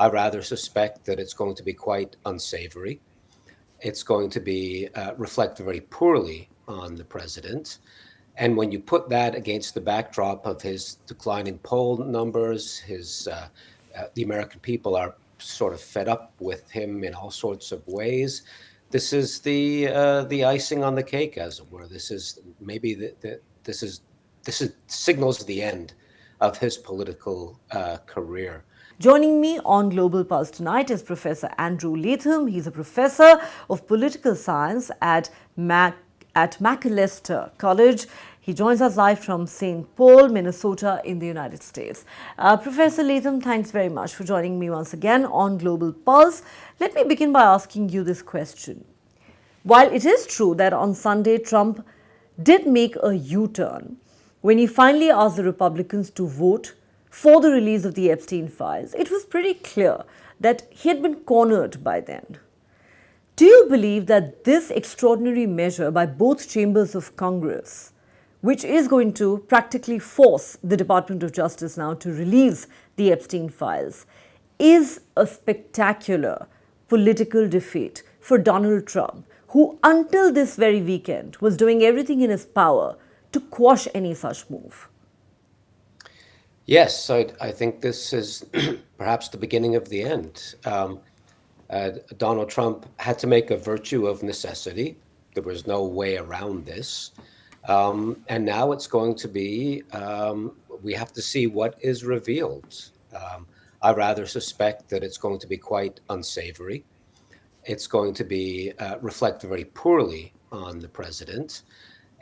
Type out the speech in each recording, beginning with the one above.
I rather suspect that it's going to be quite unsavory. It's going to be reflect very poorly on the president. And when you put that against the backdrop of his declining poll numbers, the American people are sort of fed up with him in all sorts of ways. This is the icing on the cake, as it were. This is maybe this is signals the end of his political career. Joining me on Global Pulse tonight is Professor Andrew Latham. He's a professor of political science at Macalester College. He joins us live from St. Paul, Minnesota in the United States. Professor Latham, thanks very much for joining me once again on Global Pulse. Let me begin by asking you this question. While it is true that on Sunday Trump did make a U-turn when he finally asked the Republicans to vote for the release of the Epstein files, it was pretty clear that he had been cornered by then. Do you believe that this extraordinary measure by both chambers of Congress, which is going to practically force the Department of Justice now to release the Epstein files, is a spectacular political defeat for Donald Trump, who until this very weekend was doing everything in his power to quash any such move? Yes, I think this is perhaps the beginning of the end. Donald Trump had to make a virtue of necessity. There was no way around this. And now it's going to be, we have to see what is revealed. I rather suspect that it's going to be quite unsavory. It's going to be reflect very poorly on the president.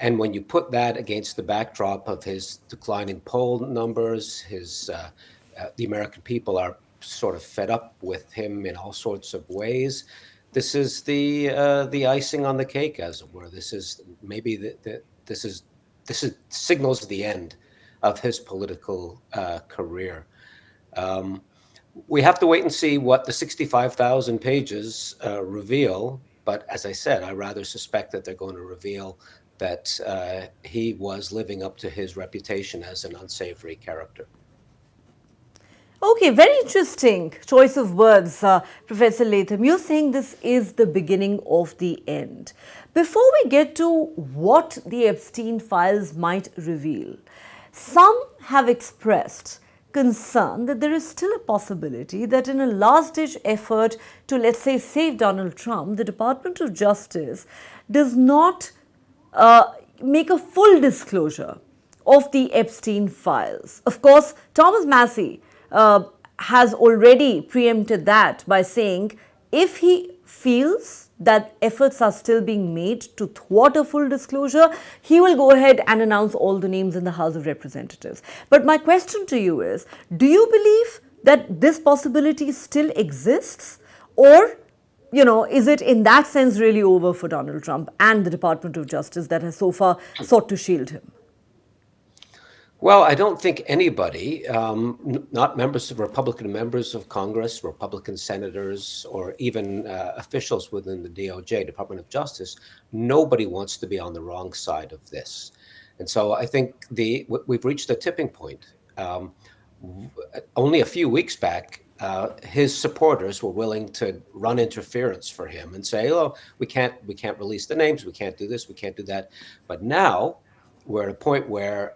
And when you put that against the backdrop of his declining poll numbers, the American people are sort of fed up with him in all sorts of ways. This is the icing on the cake, as it were. This is maybe this signals the end of his political career. We have to wait and see what the 65,000 pages reveal. But as I said, I rather suspect that they're going to reveal that he was living up to his reputation as an unsavory character. Okay, very interesting choice of words, Professor Latham. You're saying this is the beginning of the end. Before we get to what the Epstein files might reveal, some have expressed concern that there is still a possibility that in a last-ditch effort to, let's say, save Donald Trump, the Department of Justice does not make a full disclosure of the Epstein files. Of course, Thomas Massie has already preempted that by saying if he feels that efforts are still being made to thwart a full disclosure, he will go ahead and announce all the names in the House of Representatives. But my question to you is, do you believe that this possibility still exists, or is it in that sense really over for Donald Trump and the Department of Justice that has so far sought to shield him? Well, I don't think anybody, not Republican members of Congress, Republican senators, or even officials within the DOJ, Department of Justice, nobody wants to be on the wrong side of this. And so I think we've reached a tipping point. Only a few weeks back, his supporters were willing to run interference for him and say, "Oh, we can't release the names, we can't do this, we can't do that." But now we're at a point where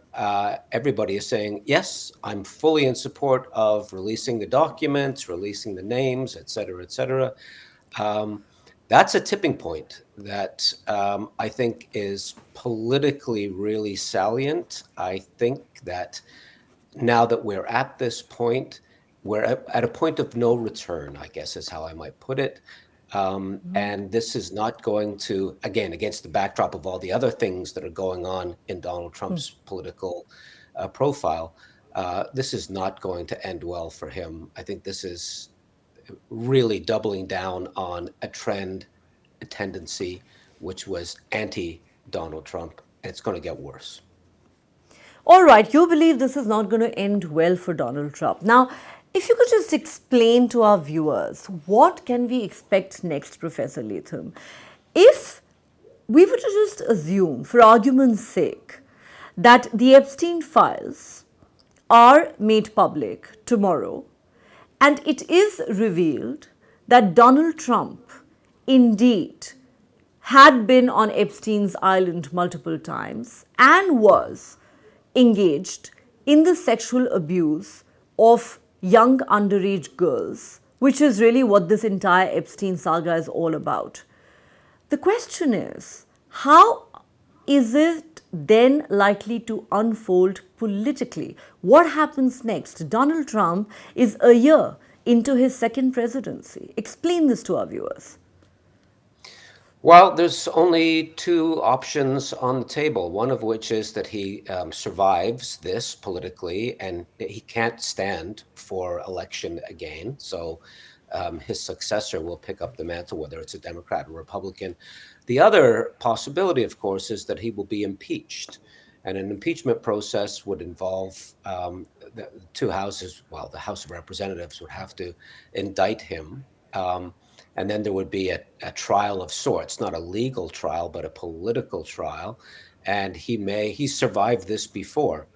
everybody is saying, "Yes, I'm fully in support of releasing the documents, releasing the names, et cetera, et cetera." That's a tipping point that I think is politically really salient. I think that now that we're at this point, we're at a point of no return, I guess is how I might put it. And this is not going to, again, against the backdrop of all the other things that are going on in Donald Trump's political profile, this is not going to end well for him. I think this is really doubling down on a trend, a tendency, which was anti-Donald Trump, and it's going to get worse. All right, you believe this is not going to end well for Donald Trump. Now, if you could just explain to our viewers, what can we expect next, Professor Latham? If we were to just assume, for argument's sake, that the Epstein files are made public tomorrow, And it is revealed that Donald Trump indeed had been on Epstein's island multiple times and was engaged in the sexual abuse of young underage girls, which is really what this entire Epstein saga is all about. The question is, how is it then likely to unfold politically? What happens next? Donald Trump is a year into his second presidency. Explain this to our viewers. Well, there's only two options on the table, one of which is that he survives this politically and he can't stand for election again. So his successor will pick up the mantle, whether it's a Democrat or Republican. The other possibility, of course, is that he will be impeached. And an impeachment process would involve the two houses. Well, the House of Representatives would have to indict him. And then there would be a trial of sorts, not a legal trial, but a political trial. And he's survived this before.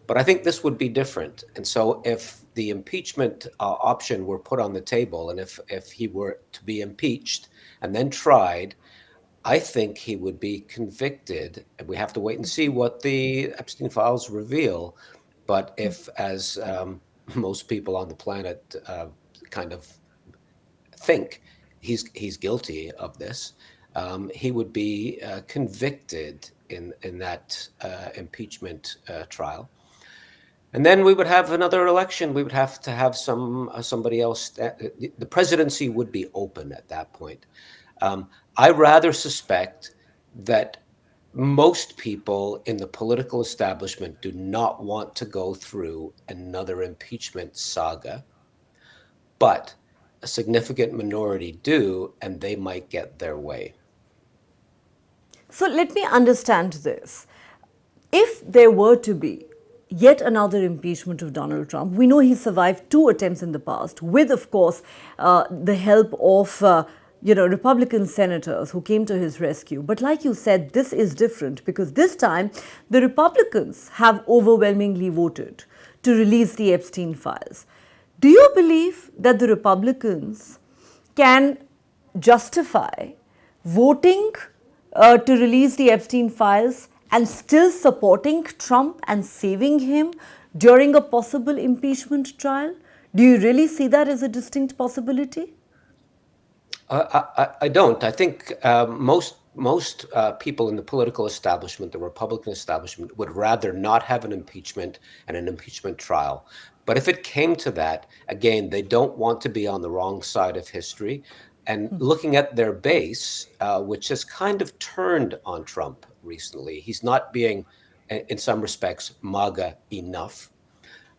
But I think this would be different. And so if the impeachment option were put on the table, and if he were to be impeached and then tried, I think he would be convicted. And we have to wait and see what the Epstein files reveal. But if, as most people on the planet kind of think, he's guilty of this, he would be convicted in that impeachment trial. And then we would have another election. We would have to have somebody else. The presidency would be open at that point. I rather suspect that most people in the political establishment do not want to go through another impeachment saga, but a significant minority do, and they might get their way. So let me understand this. If there were to be yet another impeachment of Donald Trump, we know he survived two attempts in the past, with, of course, the help of Republican senators who came to his rescue. But like you said, this is different because this time the Republicans have overwhelmingly voted to release the Epstein files. Do you believe that the Republicans can justify voting to release the Epstein files and still supporting Trump and saving him during a possible impeachment trial? Do you really see that as a distinct possibility? I don't. I think most people in the political establishment, the Republican establishment, would rather not have an impeachment and an impeachment trial. But if it came to that, again, they don't want to be on the wrong side of history. And looking at their base, which has kind of turned on Trump recently, he's not being, in some respects, MAGA enough.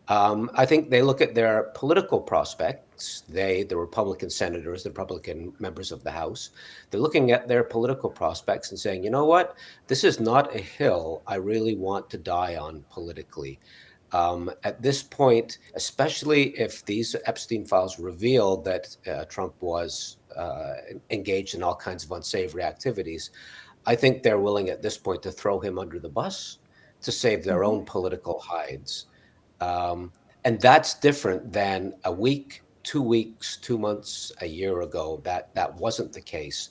I think they look at their political prospects, the Republican senators, the Republican members of the House, they're looking at their political prospects and saying, you know what, this is not a hill I really want to die on politically. At this point, especially if these Epstein files reveal that Trump was engaged in all kinds of unsavory activities, I think they're willing at this point to throw him under the bus to save their own political hides. And that's different than a week, 2 weeks, 2 months, a year ago. That wasn't the case.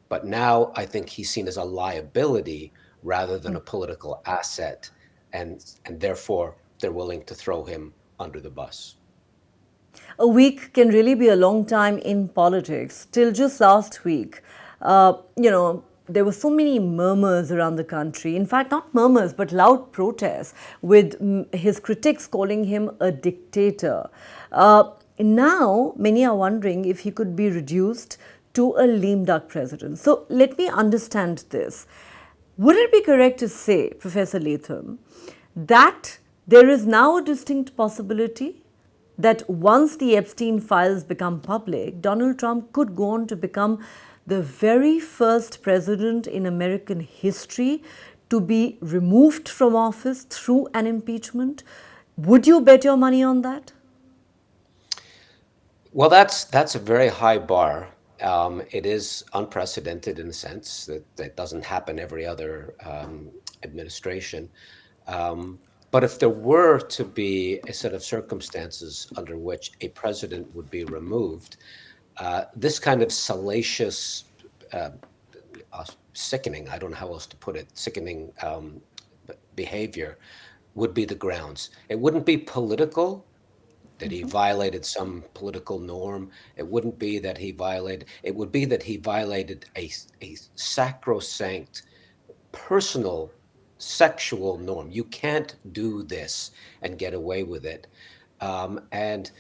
But now I think he's seen as a liability rather than a political asset. And therefore, they're willing to throw him under the bus. A week can really be a long time in politics. Till just last week, there were so many murmurs around the country. In fact, not murmurs, but loud protests with his critics calling him a dictator. Now, many are wondering if he could be reduced to a lame duck president. So let me understand this. Would it be correct to say, Professor Latham, that there is now a distinct possibility that once the Epstein files become public, Donald Trump could go on to become the very first president in American history to be removed from office through an impeachment? Would you bet your money on that? Well, that's a very high bar. It is unprecedented in a sense that doesn't happen every other administration. But if there were to be a set of circumstances under which a president would be removed, this kind of salacious, uh, sickening, I don't know how else to put it, sickening behavior would be the grounds. It wouldn't be political, that he violated some political norm. It wouldn't be that he violated, it would be that he violated a sacrosanct personal sexual norm. You can't do this and get away with it. And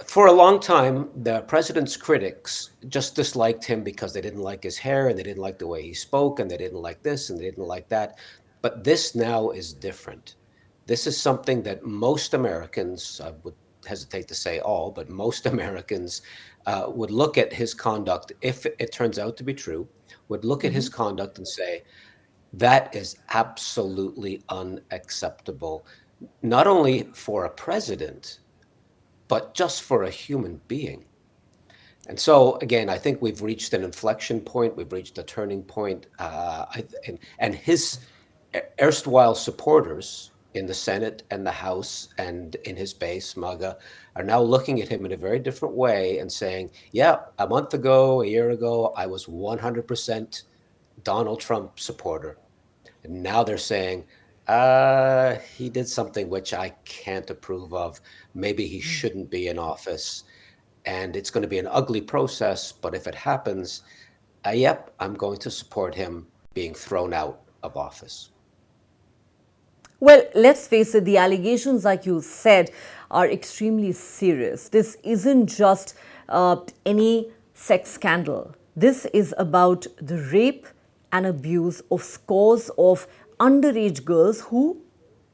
for a long time, the president's critics just disliked him because they didn't like his hair and they didn't like the way he spoke and they didn't like this and they didn't like that. But this now is different. This is something that most Americans, I would hesitate to say all, but most Americans would look at his conduct, if it turns out to be true, would look at his conduct and say, that is absolutely unacceptable, not only for a president, but just for a human being. And so, again, I think we've reached an inflection point. We've reached a turning point. And his erstwhile supporters in the Senate and the House and in his base, MAGA, are now looking at him in a very different way and saying, yeah, a month ago, a year ago, I was 100% Donald Trump supporter. And now they're saying, he did something which I can't approve of. Maybe he shouldn't be in office. And it's going to be an ugly process. But if it happens, yep, I'm going to support him being thrown out of office. Well, let's face it, the allegations, like you said, are extremely serious. This isn't just any sex scandal. This is about the rape and abuse of scores of underage girls who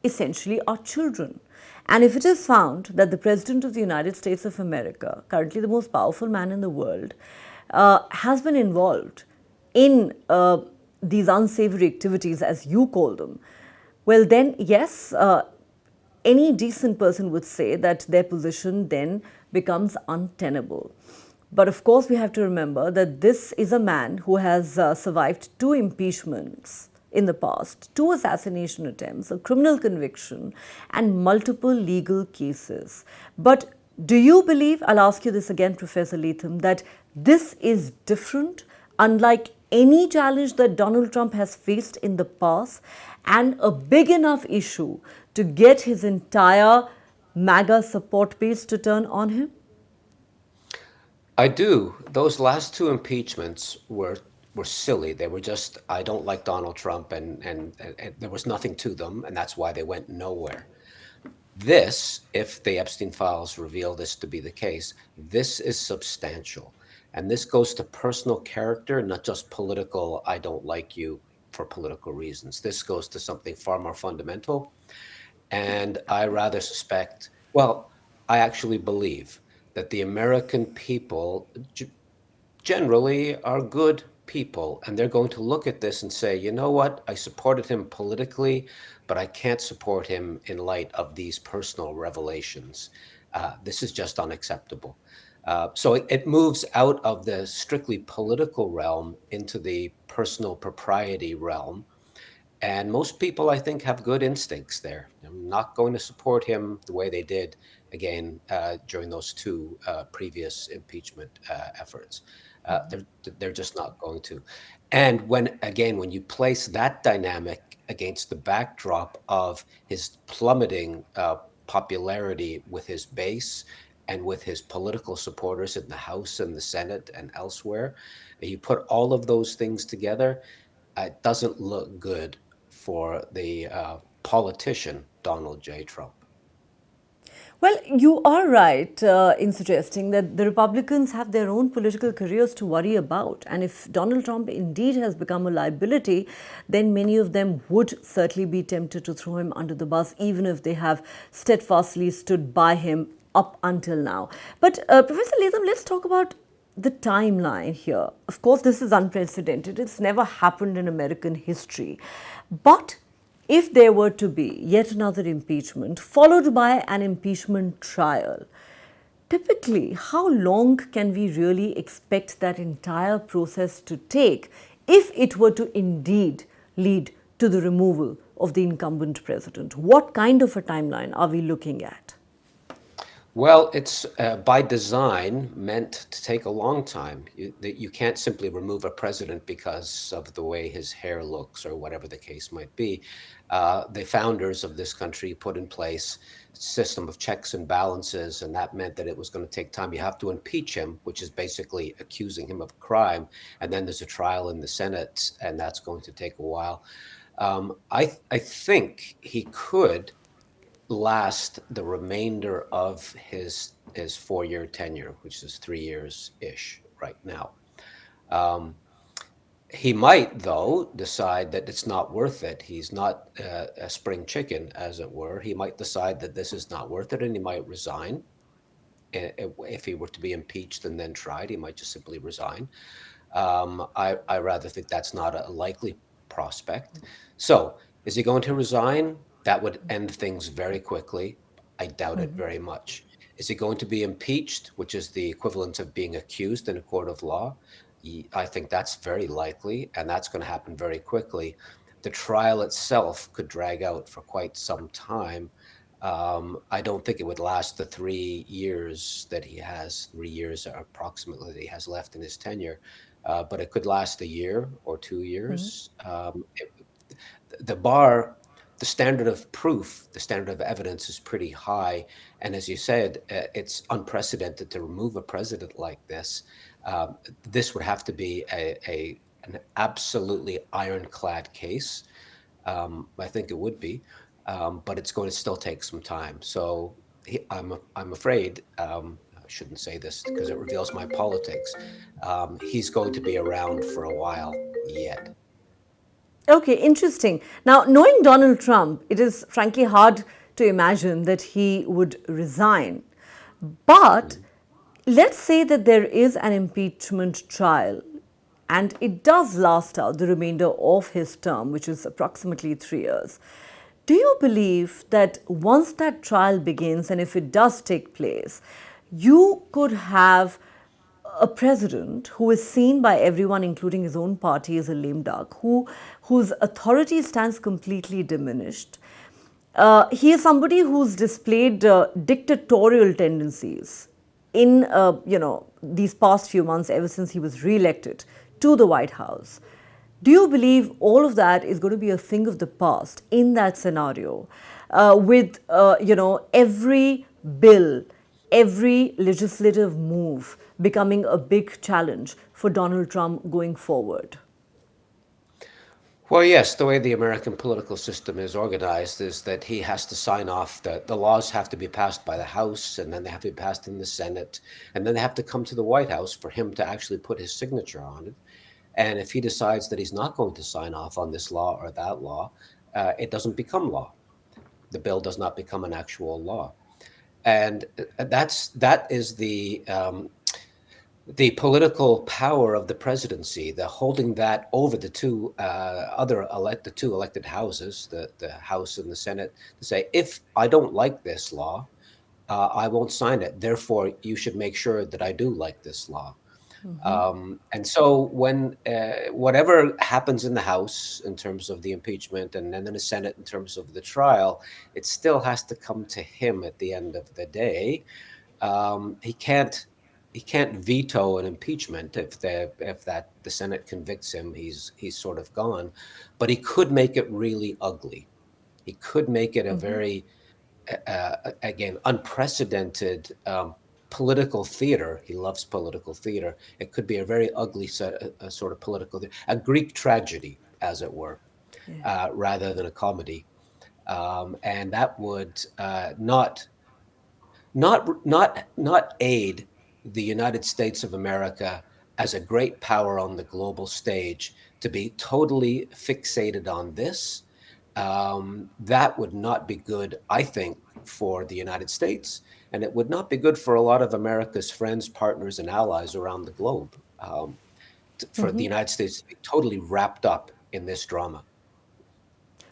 essentially are children. And if it is found that the President of the United States of America, currently the most powerful man in the world, has been involved in these unsavory activities, as you call them, well, then, yes, any decent person would say that their position then becomes untenable. But of course, we have to remember that this is a man who has survived 2 impeachments in the past, 2 assassination attempts, a criminal conviction, and multiple legal cases. But do you believe, I'll ask you this again, Professor Latham, that this is different, unlike any challenge that Donald Trump has faced in the past, and a big enough issue to get his entire MAGA support base to turn on him? I do. Those last 2 impeachments were silly. They were just, I don't like Donald Trump, and there was nothing to them, and that's why they went nowhere. This, if the Epstein files reveal this to be the case, this is substantial. And this goes to personal character, not just political, I don't like you for political reasons. This goes to something far more fundamental. And I rather suspect, well, I actually believe that the American people generally are good people, and they're going to look at this and say, you know what, I supported him politically, but I can't support him in light of these personal revelations. This is just unacceptable. So it moves out of the strictly political realm into the personal propriety realm. And most people, I think, have good instincts there. I'm not going to support him the way they did, again, during those 2 previous impeachment efforts. They're just not going to. And when you place that dynamic against the backdrop of his plummeting popularity with his base and with his political supporters in the House and the Senate and elsewhere, you put all of those things together, it doesn't look good for the politician, Donald J. Trump. Well, you are right in suggesting that the Republicans have their own political careers to worry about. And if Donald Trump indeed has become a liability, then many of them would certainly be tempted to throw him under the bus, even if they have steadfastly stood by him up until now. But Professor Latham, let's talk about the timeline here. Of course, this is unprecedented. It's never happened in American history. But if there were to be yet another impeachment followed by an impeachment trial, typically, how long can we really expect that entire process to take if it were to indeed lead to the removal of the incumbent president? What kind of a timeline are we looking at? Well, it's by design meant to take a long time. You can't simply remove a president because of the way his hair looks or whatever the case might be. The founders of this country put in place a system of checks and balances, and that meant that it was going to take time. You have to impeach him, which is basically accusing him of a crime, and then there's a trial in the Senate, and that's going to take a while. I think he could last the remainder of his 4-year tenure, which is 3 years ish right now. Um, he might, though, decide that it's not worth it. He's not a spring chicken, as it were. He might decide that this is not worth it, and he might resign. If he were to be impeached and then tried, he might just simply resign. I rather think that's not a likely prospect. So, is he going to resign? That would end things very quickly. I doubt it very much. Is he going to be impeached, which is the equivalent of being accused in a court of law? I think that's very likely, and that's going to happen very quickly. The trial itself could drag out for quite some time. I don't think it would last the 3 years that he has, 3 years approximately that he has left in his tenure, but it could last a year or 2 years. The bar, the standard of proof, the standard of evidence is pretty high. And as you said, it's unprecedented to remove a president like this. This would have to be an absolutely ironclad case. I think it would be, but it's going to still take some time. So I'm afraid, I shouldn't say this because it reveals my politics. He's going to be around for a while yet. Okay, interesting. Now, knowing Donald Trump, it is frankly hard to imagine that he would resign. But let's say that there is an impeachment trial and it does last out the remainder of his term, which is approximately 3 years. Do you believe that once that trial begins and if it does take place, you could have a president who is seen by everyone, including his own party, as a lame duck, whose authority stands completely diminished? He is somebody who's displayed dictatorial tendencies in these past few months, ever since he was re-elected to the White House. Do you believe all of that is going to be a thing of the past in that scenario, with every bill, every legislative move becoming a big challenge for Donald Trump going forward? Well, yes, the way the American political system is organized is that he has to sign off. The laws have to be passed by the House, and then they have to be passed in the Senate, and then they have to come to the White House for him to actually put his signature on it. And if he decides that he's not going to sign off on this law or that law, it doesn't become law. The bill does not become an actual law. And that is the political power of the presidency, the holding that over the two elected houses, the House and the Senate, to say, if I don't like this law, I won't sign it. Therefore, you should make sure that I do like this law. And so when whatever happens in the House in terms of the impeachment and then in the Senate in terms of the trial, it still has to come to him at the end of the day. He can't veto an impeachment if the Senate convicts him. He's sort of gone, but he could make it really ugly. He could make it a very again unprecedented political theater. He loves political theater. It could be a very ugly sort of political a Greek tragedy, as it were, rather than a comedy, and that would not aid the United States of America as a great power on the global stage to be totally fixated on this. That would not be good, I think, for the United States, and it would not be good for a lot of America's friends, partners, and allies around the globe, for the United States to be totally wrapped up in this drama.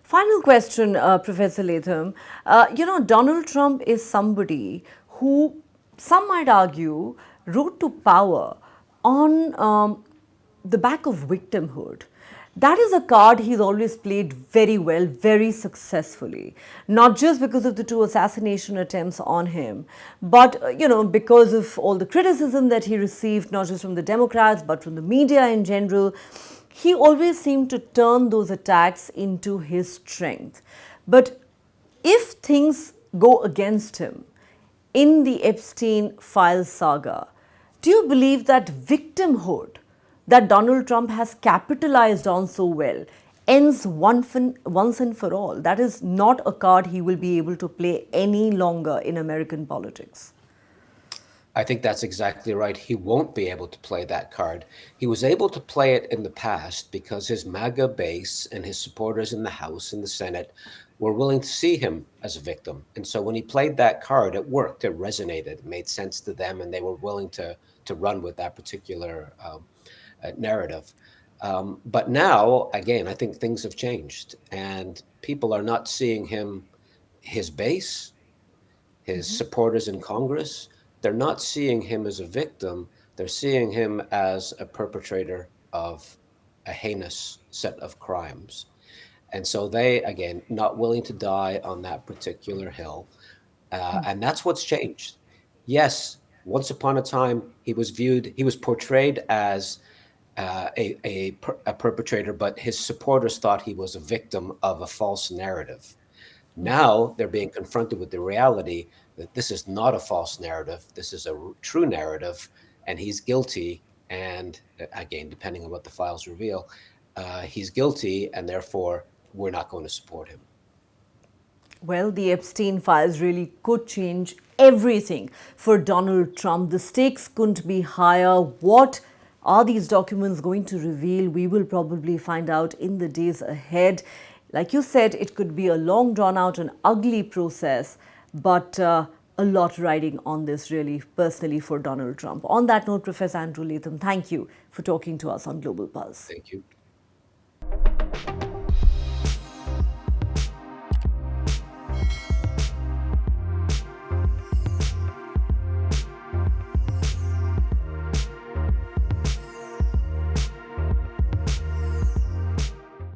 Final question, Professor Latham. Donald Trump is somebody who, some might argue, rode to power on the back of victimhood. That is a card he's always played very well, very successfully. Not just because of the two assassination attempts on him, but because of all the criticism that he received, not just from the Democrats, but from the media in general. He always seemed to turn those attacks into his strength. But if things go against him in the Epstein files saga, do you believe that victimhood that Donald Trump has capitalized on so well ends once and for all? That is not a card he will be able to play any longer in American politics. I think that's exactly right. He won't be able to play that card. He was able to play it in the past because his MAGA base and his supporters in the House and the Senate were willing to see him as a victim. And so when he played that card, it worked, it resonated, it made sense to them, and they were willing to run with that particular narrative. But now, again, I think things have changed, and people are not seeing him, his base, his supporters in Congress, they're not seeing him as a victim. They're seeing him as a perpetrator of a heinous set of crimes. And so they, again, not willing to die on that particular hill. And that's what's changed. Yes, once upon a time, he was portrayed as a perpetrator, but his supporters thought he was a victim of a false narrative. Now they're being confronted with the reality that this is not a false narrative. This is a true narrative, and he's guilty. And again, depending on what the files reveal, he's guilty, and therefore we're not going to support him. Well, the Epstein files really could change everything for Donald Trump. The stakes couldn't be higher. What are these documents going to reveal? We will probably find out in the days ahead. Like you said, it could be a long, drawn out and ugly process, but a lot riding on this, really, personally, for Donald Trump. On that note, Professor Andrew Latham, thank you for talking to us on Global Pulse. Thank you.